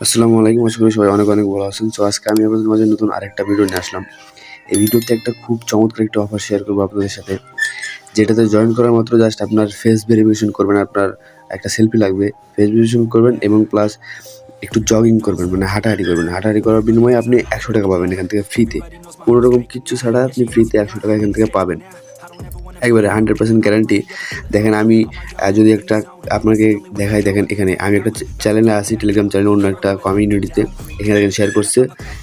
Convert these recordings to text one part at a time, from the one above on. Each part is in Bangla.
আসসালামু আলাইকুম। আশা করি সবাই অনেক অনেক ভালো আছেন। সো আজকে আমি আপনাদের মাঝে নতুন আরেকটা ভিডিও নিয়ে আসলাম। এই ভিডিওতে একটা খুব চমৎকার একটা অফার শেয়ার করবো আপনাদের সাথে, যেটাতে জয়েন করার মাত্র জাস্ট আপনার ফেস ভেরিফিকেশন করবেন। আপনার একটা সেলফি লাগবে, ফেস ভেরিফিকেশন করবেন এবং প্লাস একটু জগিং করবেন, মানে হাঁটাহাঁটি করবেন। হাঁটাহাঁটি করার বিনিময়ে আপনি 100 টাকা পাবেন এখান থেকে ফ্রিতে। কোনো রকম কিচ্ছু ছাড়া আপনি ফ্রিতে 100 টাকা এখান থেকে পাবেন, একবারে 100% গ্যারান্টি। দেখেন আমি যদি একটা আপনাকে দেখাই, দেখেন এখানে আমি একটা চ্যানেলে আছি, টেলিগ্রাম চ্যানেলে, অন্য একটা কমিউনিটিতে। এখানে দেখেন শেয়ার করছে,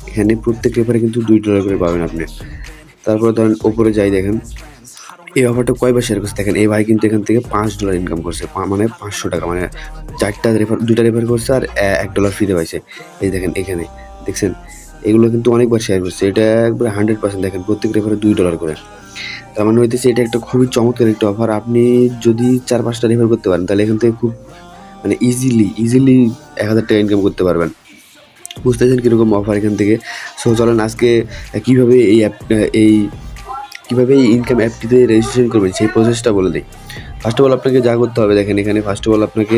এখানে প্রত্যেক রেফারে কিন্তু $2 করে পাবেন আপনি। তারপরে ধরেন ওপরে যাই, দেখেন এই অফারটা কয়বার শেয়ার করছে। দেখেন এই ভাই কিন্তু এখান থেকে $5 ইনকাম করছে, মানে 500 টাকা, মানে 2টা রেফার করছে আর $1 ফ্রিতে পাইছে। এই দেখেন এখানে দেখছেন, এগুলো কিন্তু অনেকবার শেয়ার করছে। এটা একবারে 100%। দেখেন প্রত্যেক রেফারে $2 করে। তার মানে হইতেছে এটা একটা খুবই চমৎকার একটা অফার। আপনি যদি 4-5টা রেফার করতে পারেন তাহলে এখান থেকে খুব মানে ইজিলি 1000 টাকা ইনকাম করতে পারবেন। বুঝতেছেন কীরকম অফার এখান থেকে। সো চলেন আজকে কীভাবে এই ইনকাম অ্যাপটিতে রেজিস্ট্রেশন করবেন সেই প্রসেসটা বলে দিই। ফার্স্ট অফ অল আপনাকে যা করতে হবে, দেখেন এখানে ফার্স্ট অফ অল আপনাকে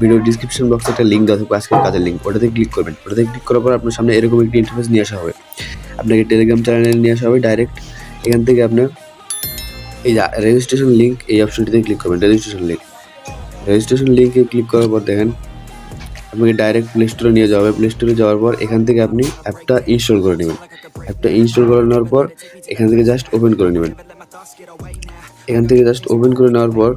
ভিডিও ডিসক্রিপশন বক্সে একটা লিঙ্ক দেওয়া থাকবে, আজকের কাজের লিঙ্ক। ওটাতে ক্লিক করবেন। ওটাতে ক্লিক করার পর আপনার সামনে এরকম একটি ইন্টারফেস নিয়ে আসা হবে। আপনাকে টেলিগ্রাম চ্যানেলে নিয়ে আসা হবে ডাইরেক্ট। এখান থেকে আপনার এই রেজিস্ট্রেশন লিঙ্ক, এই অপশনটিতে ক্লিক করবেন। রেজিস্ট্রেশন লিঙ্কে ক্লিক করার পর দেখেন আপনাকে ডাইরেক্ট প্লে স্টোরে নিয়ে যাওয়া হবে। প্লে স্টোরে যাওয়ার পর এখান থেকে আপনি অ্যাপটা ইনস্টল করে নেবেন। অ্যাপটা ইনস্টল করে নেওয়ার পর এখান থেকে জাস্ট ওপেন করে নেবেন। নেওয়ার পর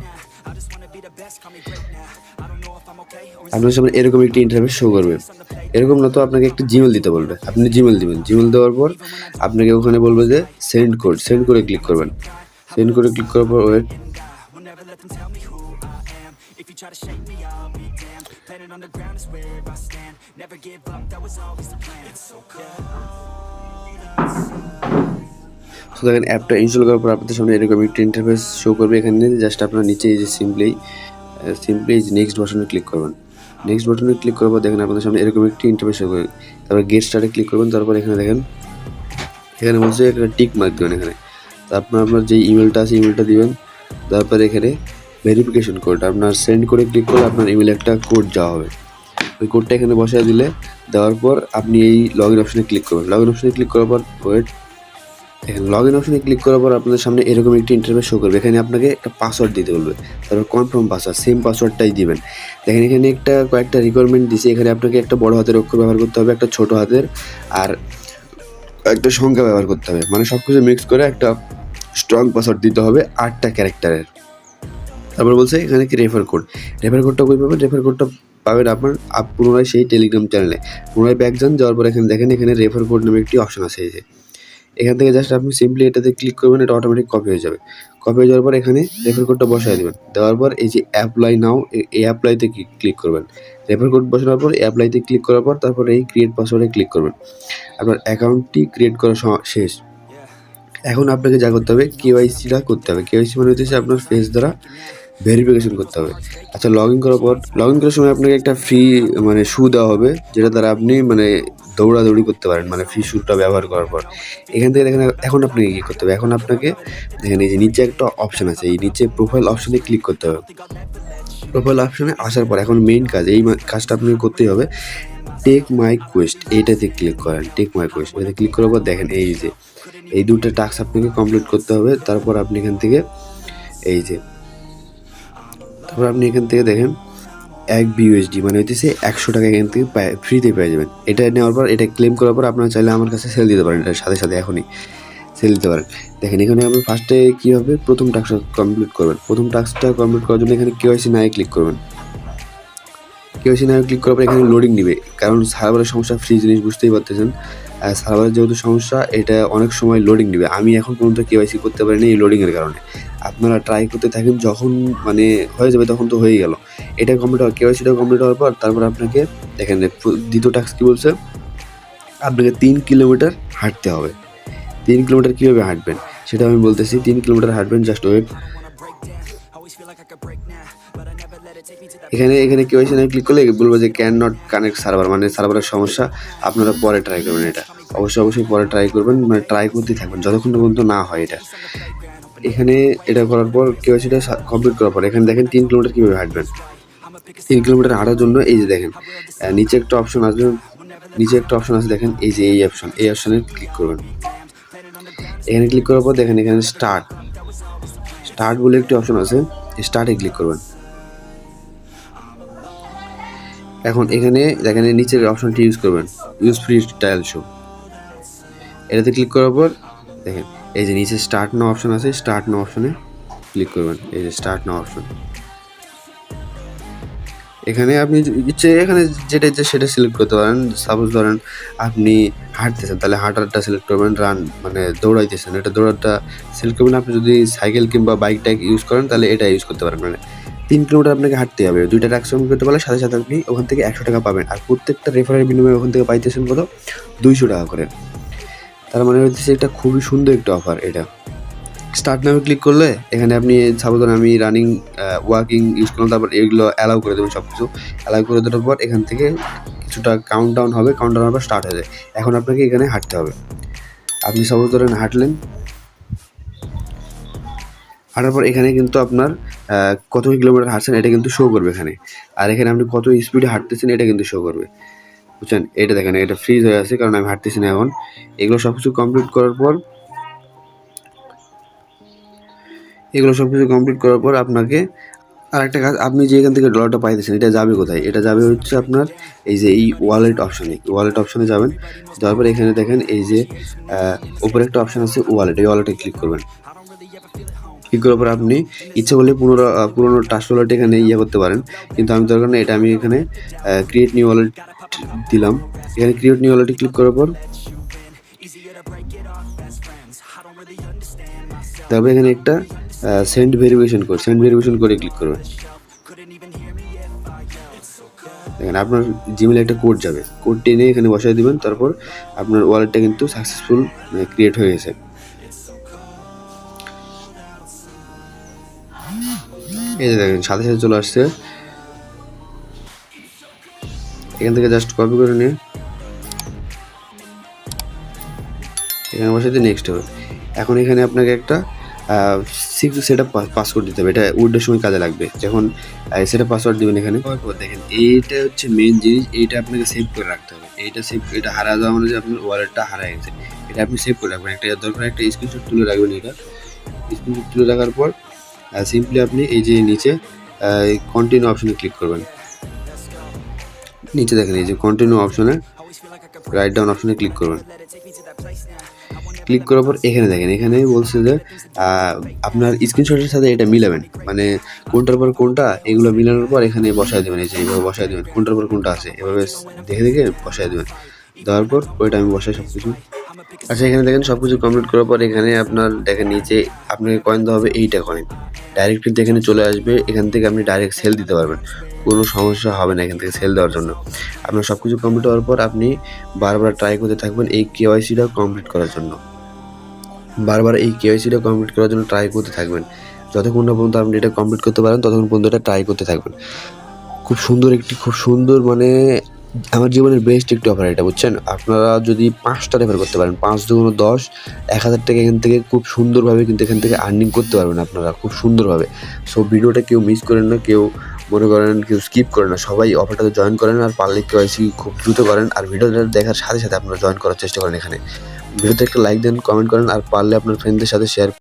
আপনার সামনে এরকম একটি ইন্টারফেস শো করবে। এরকম না তো আপনাকে একটা জিমেল দিতে বলবে, আপনি জিমেল দিবেন। জিমেল দেওয়ার পর আপনাকে ওখানে বলবে যে সেন্ড করে ক্লিক করবেন। সেন্ড করে ক্লিক করার পর ওয়েট, তো দেখেন অ্যাপটা ইনস্টল করার পর আপনাদের সামনে এরকম একটা ইন্টারফেস শো করবে। এখানে জাস্ট আপনার নিচে এই যে সিম্পলি নেক্সট বাটনে ক্লিক করবেন। নেক্সট বাটনে ক্লিক করার পর দেখেন আপনাদের সামনে এরকম একটি ইন্টারফেস শো করবে। তারপর গেট স্টার্টে ক্লিক করবেন। তারপর এখানে দেখেন এখানে বলছে একটা টিক মার্ক দেবেন এখানে। তারপর আপনার যে ইমেলটা আছে ইমেলটা দিবেন। তারপর এখানে ভেরিফিকেশন কোড আপনার সেন্ড করে ক্লিক করে আপনার ইমেলে একটা কোড যাওয়া হবে। ওই কোডটা এখানে বসায় দেওয়ার পর আপনি এই লগ ইন অপশনে ক্লিক করবেন। লগ ইন অপশনে ক্লিক করার পর দেখেন লগ ইন অপশনে ক্লিক করার পর আপনাদের সামনে এরকম একটি ইন্টারফেস শো করবে। এখানে আপনাকে একটা পাসওয়ার্ড দিতে বলবে। তারপর কনফার্ম পাসওয়ার্ড, সেম পাসওয়ার্ডটাই দিবেন। দেখেন এখানে কয়েকটা রিকোয়ারমেন্ট দিছে। এখানে আপনাকে একটা বড় হাতের অক্ষর ব্যবহার করতে হবে, একটা ছোট হাতের, আর একটা সংখ্যা ব্যবহার করতে হবে। মানে সব কিছু মিক্স করে একটা স্ট্রং পাসওয়ার্ড দিতে হবে 8টা ক্যারেক্টারের। তারপর বলছে এখানে কি রেফার কোডটা কই পাবেন? রেফার কোডটা পাবেন আপনার পুনরায় সেই টেলিগ্রাম চ্যানেলে। পুনরায় ব্যাক যান, যাওয়ার পর এখানে দেখেন এখানে রেফার কোড নামে একটি অপশন আছে। এই যে এখান থেকে জাস্ট আপনি সিম্পলি এটাতে ক্লিক করবেন, এটা অটোমেটিক কপি হয়ে যাবে। কপি হয়ে যাওয়ার পর এখানে রেফার কোডটা বসায় দেবেন। দেওয়ার পর এই যে অ্যাপ্লাই নাও, এই অ্যাপ্লাইতে ক্লিক করবেন। রেফার কোড বসানোর পর অ্যাপ্লাইতে ক্লিক করার পর তারপর এই ক্রিয়েট পাসওয়ার্ডে ক্লিক করবেন। আপনার অ্যাকাউন্টটি ক্রিয়েট করা শেষ। এখন আপনাকে যা করতে হবে, কেওয়াইসিটা করতে হবে। কেওয়াইসি মানে হচ্ছে আপনার ফেস দ্বারা ভেরিফিকেশন করতে হবে। আচ্ছা, লগ ইন করার সময় আপনাকে একটা ফ্রি মানে শু দেওয়া হবে, যেটা দ্বারা আপনি মানে দৌড়াদৌড়ি করতে পারেন, মানে ফ্রি শুটা ব্যবহার করার পর। এখান থেকে দেখেন এখন আপনাকে কী করতে হবে। এখন আপনাকে দেখেন এই যে নিচে একটা অপশান আছে, এই নিচে প্রোফাইল অপশানে ক্লিক করতে হবে। প্রোফাইল অপশানে আসার পর এখন মেইন কাজ, এই কাজটা আপনাকে করতেই হবে। টেক মাই কোয়েস্ট, এইটাতে ক্লিক করেন। টেক মাই কোয়েস্ট এটাতে ক্লিক করার পর দেখেন এই যে এই 2টা টাস্ক আপনাকে কমপ্লিট করতে হবে। তারপর আপনি এখান থেকে দেখেন 1 বিউএসডি মানে হইতেছে 100 টাকা এখান থেকে ফ্রিতে পেয়ে যাবেন। এটা নেওয়ার পর, এটা ক্লেম করার পর আপনারা চাইলে আমার কাছে সেল দিতে পারেন। এটার সাথে এখনই সেল দিতে পারেন। দেখেন এখানে আপনি ফার্স্টে কী হবে, প্রথম টাস্কটা কমপ্লিট করবেন। প্রথম টাস্কটা কমপ্লিট করার জন্য এখানে কেওয়াইসি নাও ক্লিক করবেন। কেওয়াইসি নাও ক্লিক করার পর এখানে লোডিং নেবে, কারণ সার্ভারের সমস্যা, ফ্রি জিনিস বুঝতেই পারতেছেন। সার্ভারের যেহেতু সমস্যা, এটা অনেক সময় লোডিং নেবে। আমি এখন পর্যন্ত কেওয়াইসি করতে পারিনি এই লোডিংয়ের কারণে। আপনারা ট্রাই করতে থাকেন, যখন মানে হয়ে যাবে তখন তো হয়েই গেল। এটা কমপ্লিট হওয়ার, কেওয়াইসিটা কমপ্লিট হওয়ার পর তারপর আপনাকে দেখেন দ্বিতীয় টাস্ক কী বলছে, আপনাকে 3 কিলোমিটার হাঁটতে হবে। 3 কিলোমিটার কীভাবে হাঁটবেন সেটা আমি বলতেছি। 3 কিলোমিটার হাঁটবেন, জাস্ট ওয়েট। এখানে কেওয়াইসি নাও ক্লিক করলে বলবো যে ক্যান নট কানেক্ট সার্ভার, মানে সার্ভারের সমস্যা। আপনারা পরে ট্রাই করবেন এটা, অবশ্যই পরে ট্রাই করবেন, মানে ট্রাই করতেই থাকবেন যতক্ষণ পর্যন্ত না হয় এটা। এখানে এটা করার পর কেওয়াইসিটা কমপ্লিট করার পর এখানে দেখেন 3 কিলোমিটার কীভাবে হাঁটবেন। 3 কিলোমিটার হাঁটার জন্য এই যে দেখেন নিচে একটা অপশন আছে দেখেন, এই যে এই অপশনে ক্লিক করবেন। এখানে ক্লিক করার পর দেখেন এখানে স্টার্ট বলে একটি অপশন আছে, স্টার্টে ক্লিক করবেন। এখন এখানে দেখেন নিচের অপশনটি ইউজ করবেন, ইউজ ফ্রি ট্রায়াল শো। এটাতে ক্লিক করার পর দেখেন এই যে নিচে স্টার্ট নাও অপশন আছে, স্টার্ট নাও অপশনে ক্লিক করবেন। এই যে স্টার্ট নাও অপশন, এখানে আপনি ইচ্ছে এখানে যেটা ইচ্ছে সেটা সিলেক্ট করতে পারেন। সাপোজ ধরেন আপনি হাঁটতেছেন, তাহলে হাঁটারটা সিলেক্ট করবেন। রান মানে দৌড়াইতেছেন, এটা দৌড়াটা সিলেক্ট করবেন। আপনি যদি সাইকেল কিংবা বাইক টাইক ইউজ করেন তাহলে এটা ইউজ করতে পারেন। মানে 3 কিলোমিটার আপনাকে হাঁটতে হবে। 2টা টাস্ক কমপ্লিট করতে পারলে সাথে সাথে আপনি ওখান থেকে 100 টাকা পাবেন। আর প্রত্যেকটা রেফারের বিনিময়ে ওখান থেকে পাইতেছেন কত, 200 টাকা করে। তার মানে হচ্ছে এটা খুবই সুন্দর একটা অফার। এটা স্টার্ট নামে ক্লিক করলে এখানে আপনি সাপোজ আমি রানিং ওয়াকিং ইউজ করলাম, তারপর এগুলো অ্যালাউ করে দেবেন। সব কিছু অ্যালাউ করে দেওয়ার পর এখান থেকে কিছুটা কাউন্টডাউন হবে, কাউন্টডাউন হওয়ার পর স্টার্ট হয়ে যায়। এখন আপনাকে এখানে হাঁটতে হবে। আপনি সাপোজ ধরেন হাঁটার পর এখানে কিন্তু আপনার কত কিলোমিটার হাঁটছেন এটা কিন্তু শো করবে এখানে। আর এখানে আপনি কত স্পিডে হাঁটতেছেন এটা কিন্তু শো করবে, বুঝছেন। এটা দেখেন এটা ফ্রিজ হয়ে আছে কারণ আমি হাঁটতেছি না এখন। এগুলো সব কিছু কমপ্লিট করার পর আপনাকে আর একটা কাজ, আপনি যে এখান থেকে ডলারটা পাইতেছেন এটা যাবে কোথায়, এটা যাবে হচ্ছে আপনার এই যে এই ওয়ালেট অপশনে যাবেন। যাওয়ার পর এখানে দেখেন এই যে উপরে একটা অপশন আছে ওয়ালেট, এই ওয়ালেটে ক্লিক করবেন। ক্লিক করার পর আপনি ইচ্ছে করলে পুরোনো টাস্ক ওয়ালেট এখানে করতে পারেন, কিন্তু আমি দরকার না, এটা আমি এখানে ক্রিয়েট নিউ ওয়ালেট দিলাম। এখানে ক্রিয়েট নিউ ওয়ালেটে ক্লিক করার পর তারপরে এখানে একটা সেন্ড ভেরিফিকেশন করে ক্লিক করবেন। দেখেন আপনার জিমেলে একটা কোড যাবে, কোডটি এনে এখানে বসাই দিবেন। তারপর আপনার ওয়ালেটটা কিন্তু সাকসেসফুল ক্রিয়েট হয়ে গেছে। এই যে দেখেন সাথে সাথে চলে আসছে। এখান থেকে জাস্ট কপি করে নিয়ে এখানে বসাতে নেক্সট হবে। এখন এখানে আপনাকে একটা সেটা পাসওয়ার্ড দিতে হবে, এটা উইড্রোর সময় কাজে লাগবে। যখন সেটা পাসওয়ার্ড দিবেন এখানে দেখেন এইটা হচ্ছে মেন জিনিস, এইটা আপনাকে সেভ করে রাখতে হবে। এটা হারা যাওয়া মানে যে আপনার ওয়ালেটটা হারায় গেছে, এটা আপনি সেভ করে রাখবেন। একটা দরকার একটা স্ক্রিনশট তুলে রাখবেন। এটা স্ক্রিনশট তুলে রাখার পর সিম্পলি আপনি এই যে নিচে কন্টিনিউ অপশনে ক্লিক করবেন। নিচে দেখেন এই যে কন্টিনিউ অপশনে রাইট ডাউন অপশনে ক্লিক করবেন। ক্লিক করার পর এখানে দেখেন এখানে বলছে যে আপনার স্ক্রিনশটের সাথে এটা মিলাবেন, মানে কোনটার পর কোনটা এগুলো মিলানোর পর এখানে বসায় দেবেন। এই যে এইভাবে বসায় দেবেন, কোনটার পর কোনটা আছে এভাবে দেখে দেখে বসায় দেবেন। দেওয়ার পর ওইটা আমি বসাই সব কিছু। আচ্ছা এখানে দেখেন সব কিছু কমপ্লিট করার পর এখানে আপনার দেখেন নিচে আপনাকে কয়েন দেওয়া হবে, এইটা কয়েন ডাইরেক্ট কিন্তু এখানে চলে আসবে। এখান থেকে আপনি ডাইরেক্ট সেল দিতে পারবেন, কোনো সমস্যা হবে না এখান থেকে সেল দেওয়ার জন্য। আপনার সব কিছু কমপ্লিট হওয়ার পর আপনি বারবার ট্রাই করতে থাকবেন এই কেওয়াইসিটা কমপ্লিট করার জন্য। ট্রাই করতে থাকবেন যতক্ষণ না পর্যন্ত আপনি এটা কমপ্লিট করতে পারেন, ততক্ষণ পর্যন্ত এটা ট্রাই করতে থাকবেন। খুব সুন্দর মানে আমার জীবনের বেস্ট একটি অফার এটা, বুঝছেন। আপনারা যদি 5টা রেফার করতে পারেন, 5 দুগুণ 10, 1000 টাকা এখান থেকে খুব সুন্দরভাবে কিন্তু এখান থেকে আর্নিং করতে পারবেন আপনারা খুব সুন্দরভাবে। সো ভিডিওটা কেউ মিস করেন না, কেউ মনে করেন কেউ স্কিপ করেন না, সবাই অফারটাতে জয়েন করেন। আর পারলে কেওয়াইসি খুব দ্রুত করেন। আর ভিডিওটা দেখার সাথে সাথে আপনারা জয়েন করার চেষ্টা করেন। এখানে ভিডিওতে একটা লাইক দেন, কমেন্ট করেন, আর পারলে আপনার ফ্রেন্ডদের সাথে শেয়ার